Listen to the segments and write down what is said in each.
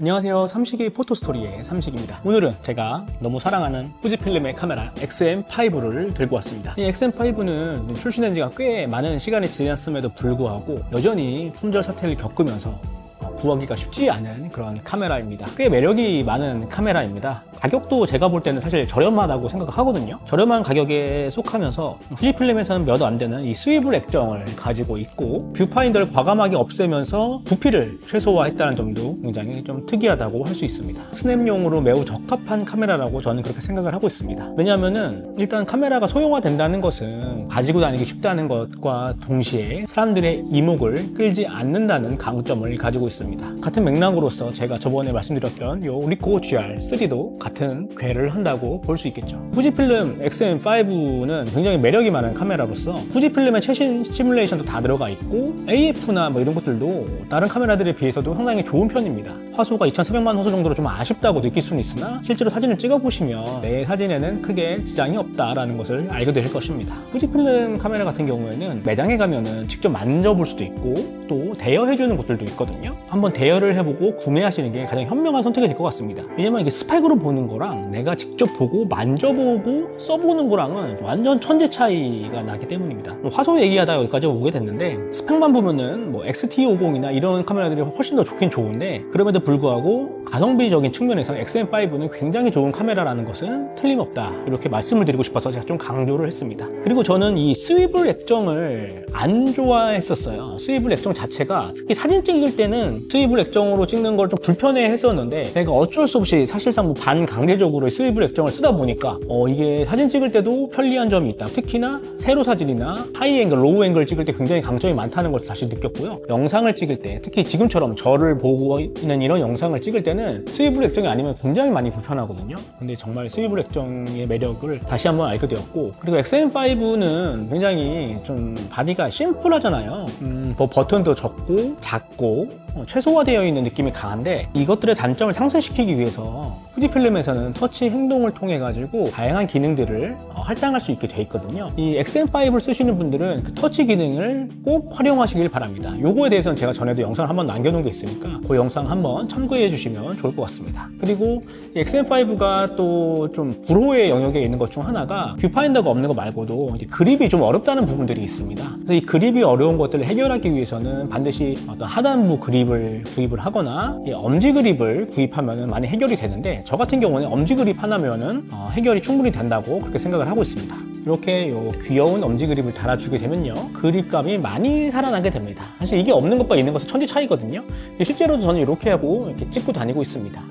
안녕하세요. 삼식이 포토스토리의 삼식입니다. 오늘은 제가 너무 사랑하는 후지필름의 카메라 XM5를 들고 왔습니다. 이 XM5는 출시된 지가 꽤 많은 시간이 지났음에도 불구하고 여전히 품절 사태를 겪으면서 구하기가 쉽지 않은 그런 카메라입니다. 꽤 매력이 많은 카메라입니다. 가격도 제가 볼 때는 사실 저렴하다고 생각하거든요. 저렴한 가격에 속하면서 후지필름에서는 몇 안 되는 이 스위블 액정을 가지고 있고 뷰파인더를 과감하게 없애면서 부피를 최소화했다는 점도 굉장히 좀 특이하다고 할 수 있습니다. 스냅용으로 매우 적합한 카메라라고 저는 그렇게 생각을 하고 있습니다. 왜냐하면은 일단 카메라가 소형화된다는 것은 가지고 다니기 쉽다는 것과 동시에 사람들의 이목을 끌지 않는다는 강점을 가지고 있습니다. 같은 맥락으로서 제가 저번에 말씀드렸던 요 리코 GR3도 같은 궤를 한다고 볼 수 있겠죠. 후지필름 XM5는 굉장히 매력이 많은 카메라로서 후지필름의 최신 시뮬레이션도 다 들어가 있고 AF나 뭐 이런 것들도 다른 카메라들에 비해서도 상당히 좋은 편입니다. 화소가 2400만 화소 정도로 좀 아쉽다고 느낄 수는 있으나 실제로 사진을 찍어보시면 내 사진에는 크게 지장이 없다라는 것을 알게 되실 것입니다. 후지필름 카메라 같은 경우에는 매장에 가면은 직접 만져볼 수도 있고 또 대여해주는 곳들도 있거든요. 한번 대여를 해보고 구매하시는 게 가장 현명한 선택이 될 것 같습니다. 왜냐면 이게 스펙으로 보는 거랑 내가 직접 보고 만져보고 써보는 거랑은 완전 천지 차이가 나기 때문입니다. 화소 얘기하다 여기까지 오게 됐는데 스펙만 보면은 뭐 XT50이나 이런 카메라들이 훨씬 더 좋긴 좋은데 그럼에도 불구하고 가성비적인 측면에서 XM5는 굉장히 좋은 카메라라는 것은 틀림없다 이렇게 말씀을 드리고 싶어서 제가 좀 강조를 했습니다. 그리고 저는 이 스위블 액정을 안 좋아했었어요. 스위블 액정 자체가 특히 사진 찍을 때는 스위블 액정으로 찍는 걸 좀 불편해 했었는데 내가 어쩔 수 없이 사실상 뭐 반강제적으로 스위블 액정을 쓰다 보니까 이게 사진 찍을 때도 편리한 점이 있다. 특히나 세로 사진이나 하이 앵글, 로우 앵글 찍을 때 굉장히 강점이 많다는 걸 다시 느꼈고요. 영상을 찍을 때 특히 지금처럼 저를 보고 있는 이런 영상을 찍을 때는 스위블 액정이 아니면 굉장히 많이 불편하거든요. 근데 정말 스위블 액정의 매력을 다시 한번 알게 되었고 그리고 XM5는 굉장히 좀 바디가 심플하잖아요. 뭐 버튼도 적고 작고 최소화되어 있는 느낌이 강한데 이것들의 단점을 상쇄시키기 위해서 후지필름에서는 터치 행동을 통해 가지고 다양한 기능들을 할당할 수 있게 돼 있거든요. 이 XM5를 쓰시는 분들은 그 터치 기능을 꼭 활용하시길 바랍니다. 요거에 대해서는 제가 전에도 영상을 한번 남겨놓은 게 있으니까 그 영상 한번 참고해 주시면 좋을 것 같습니다. 그리고 이 XM5가 또 좀 불호의 영역에 있는 것 중 하나가 뷰파인더가 없는 거 말고도 이제 그립이 좀 어렵다는 부분들이 있습니다. 그래서 이 그립이 어려운 것들을 해결하기 위해서는 반드시 어떤 하단부 그립을 구입을 하거나 엄지 그립을 구입하면 많이 해결이 되는데 저 같은 경우는 엄지 그립 하나면은 해결이 충분히 된다고 그렇게 생각을 하고 있습니다. 이렇게 요 귀여운 엄지 그립을 달아주게 되면요 그립감이 많이 살아나게 됩니다. 사실 이게 없는 것과 있는 것은 천지 차이거든요. 실제로도 저는 이렇게 하고 이렇게 찍고 다니고 있습니다.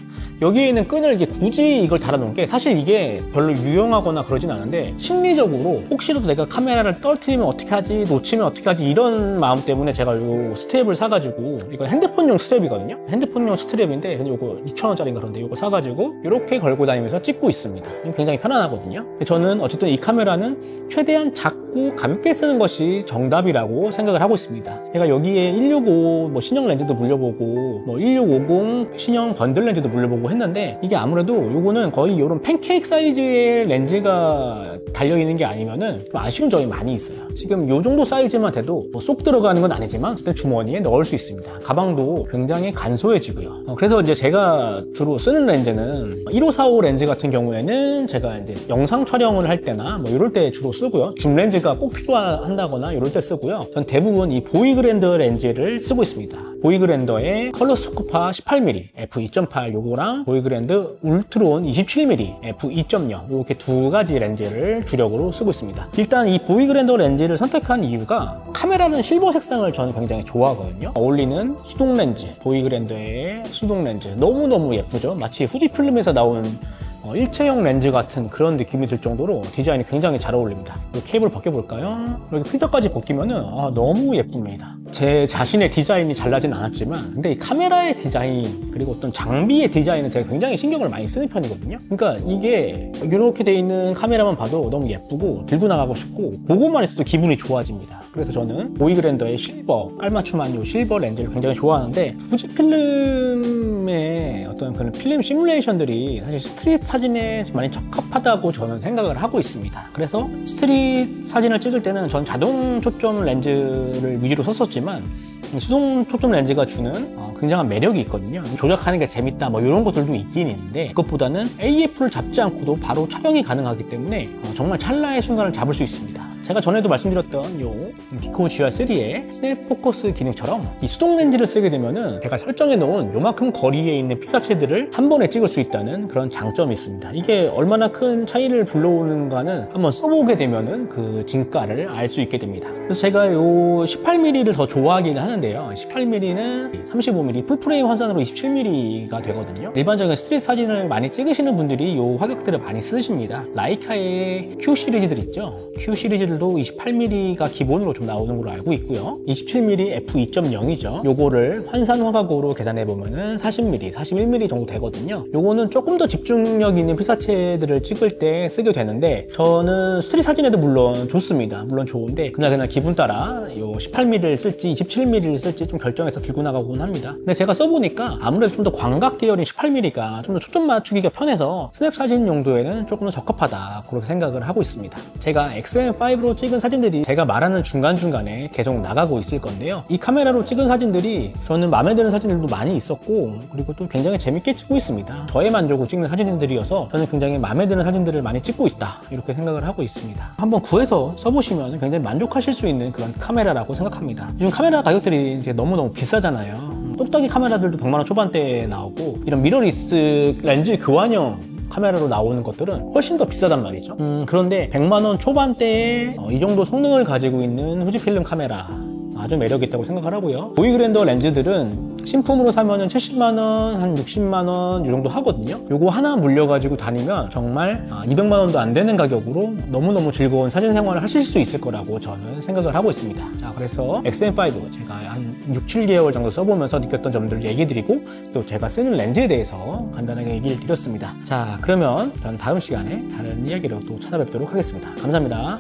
여기에 있는 끈을 굳이 이걸 달아놓은 게 사실 이게 별로 유용하거나 그러진 않은데 심리적으로 혹시라도 내가 카메라를 떨어뜨리면 어떻게 하지 놓치면 어떻게 하지 이런 마음 때문에 제가 요 스트랩을 사가지고 이거 핸드폰용 스트랩이거든요. 핸드폰용 스트랩인데 요거 6,000원짜리인가 그런데 요거 사가지고 이렇게 걸고 다니면서 찍고 있습니다. 굉장히 편안하거든요. 저는 어쨌든 이 카메라는 최대한 작고 가볍게 쓰는 것이 정답이라고 생각을 하고 있습니다. 제가 여기에 165 뭐 신형 렌즈도 물려보고 뭐 1650 신형 번들 렌즈도 물려보고 했는데 이게 아무래도 요거는 거의 이런 팬케이크 사이즈의 렌즈가 달려있는 게 아니면은 좀 아쉬운 점이 많이 있어요. 지금 요 정도 사이즈만 돼도 뭐 쏙 들어가는 건 아니지만 어쨌든 주머니에 넣을 수 있습니다. 가방도 굉장히 간소해지고요. 그래서 이제 제가 주로 쓰는 렌즈는 1545 렌즈 같은 경우에는 제가 이제 영상 촬영을 할 때나 뭐 이럴 때 주로 쓰고요. 줌 렌즈가 꼭 필요한다거나 이럴 때 쓰고요. 전 대부분 이 보이그랜더 렌즈를 쓰고 있습니다. 보이그랜더의 컬러 스코파 18mm f2.8 요거랑 보이그랜드 울트론 27mm f2.0 이렇게 두 가지 렌즈를 주력으로 쓰고 있습니다. 일단 이 보이그랜더 렌즈를 선택한 이유가 카메라는 실버 색상을 저는 굉장히 좋아하거든요. 어울리는 수동 렌즈, 보이그랜더의 수동 렌즈 너무너무 예쁘죠. 마치 후지필름에서 나온 일체형 렌즈 같은 그런 느낌이 들 정도로 디자인이 굉장히 잘 어울립니다. 케이블 벗겨볼까요? 여기 필터까지 벗기면은 너무 예쁩니다. 제 자신의 디자인이 잘나진 않았지만 근데 이 카메라의 디자인 그리고 어떤 장비의 디자인은 제가 굉장히 신경을 많이 쓰는 편이거든요. 그러니까 이게 이렇게 돼 있는 카메라만 봐도 너무 예쁘고 들고 나가고 싶고 보고만 있어도 기분이 좋아집니다. 그래서 저는 보이그랜더의 실버 깔맞춤한 이 실버 렌즈를 굉장히 좋아하는데 후지필름의 어떤 그런 필름 시뮬레이션들이 사실 스트릿 사진에 많이 적합하다고 저는 생각을 하고 있습니다. 그래서 스트릿 사진을 찍을 때는 전 자동 초점 렌즈를 위주로 썼었지만 수동 초점 렌즈가 주는 굉장한 매력이 있거든요. 조작하는 게 재밌다 뭐 이런 것들도 있긴 있는데, 그것보다는 AF를 잡지 않고도 바로 촬영이 가능하기 때문에 정말 찰나의 순간을 잡을 수 있습니다. 제가 전에도 말씀드렸던 요 니콘 GR3의 스냅 포커스 기능처럼 이 수동 렌즈를 쓰게 되면은 제가 설정해 놓은 요만큼 거리에 있는 피사체들을 한 번에 찍을 수 있다는 그런 장점이 있습니다. 이게 얼마나 큰 차이를 불러오는가는 한번 써보게 되면은 그 진가를 알 수 있게 됩니다. 그래서 제가 요 18mm를 더 좋아하기는 하는데요. 18mm는 35mm 풀프레임 화산으로 27mm가 되거든요. 일반적인 스트릿 사진을 많이 찍으시는 분들이 요 화각들을 많이 쓰십니다. 라이카의 Q 시리즈들 있죠. Q 시리즈들도 28mm가 기본으로 좀 나오는 걸로 알고 있고요. 27mm f2.0이죠. 요거를 환산 화각으로 계산해 보면은 40mm, 41mm 정도 되거든요. 요거는 조금 더 집중력 있는 피사체들을 찍을 때 쓰게 되는데, 저는 스트릿 사진에도 물론 좋습니다. 물론 좋은데 그냥 기분 따라 요 18mm를 쓸지 27mm를 쓸지 좀 결정해서 들고 나가곤 합니다. 근데 제가 써보니까 아무래도 좀 더 광각 계열인 18mm가 좀 더 초점 맞추기가 편해서 스냅 사진 용도에는 조금 더 적합하다 그렇게 생각을 하고 있습니다. 제가 XM5로 찍은 사진들이 제가 말하는 중간중간에 계속 나가고 있을 건데요. 이 카메라로 찍은 사진들이 저는 마음에 드는 사진들도 많이 있었고, 그리고 또 굉장히 재밌게 찍고 있습니다. 저의 만족을 찍는 사진들이어서 저는 굉장히 마음에 드는 사진들을 많이 찍고 있다 이렇게 생각을 하고 있습니다. 한번 구해서 써보시면 굉장히 만족하실 수 있는 그런 카메라라고 생각합니다. 요즘 카메라 가격들이 이제 너무너무 비싸잖아요. 똑딱이 카메라들도 100만 원 초반대에 나오고, 이런 미러리스 렌즈 교환형 카메라로 나오는 것들은 훨씬 더 비싸단 말이죠. 그런데 100만 원 초반대에 이 정도 성능을 가지고 있는 후지필름 카메라 아주 매력 있다고 생각을 하고요. 보이그랜더 렌즈들은 신품으로 사면은 70만원, 한 60만원 이 정도 하거든요. 요거 하나 물려가지고 다니면 정말 200만원도 안 되는 가격으로 너무너무 즐거운 사진 생활을 하실 수 있을 거라고 저는 생각을 하고 있습니다. 자, 그래서 XM5 제가 한 6, 7개월 정도 써보면서 느꼈던 점들을 얘기 드리고, 또 제가 쓰는 렌즈에 대해서 간단하게 얘기를 드렸습니다. 자, 그러면 저는 다음 시간에 다른 이야기로 또 찾아뵙도록 하겠습니다. 감사합니다.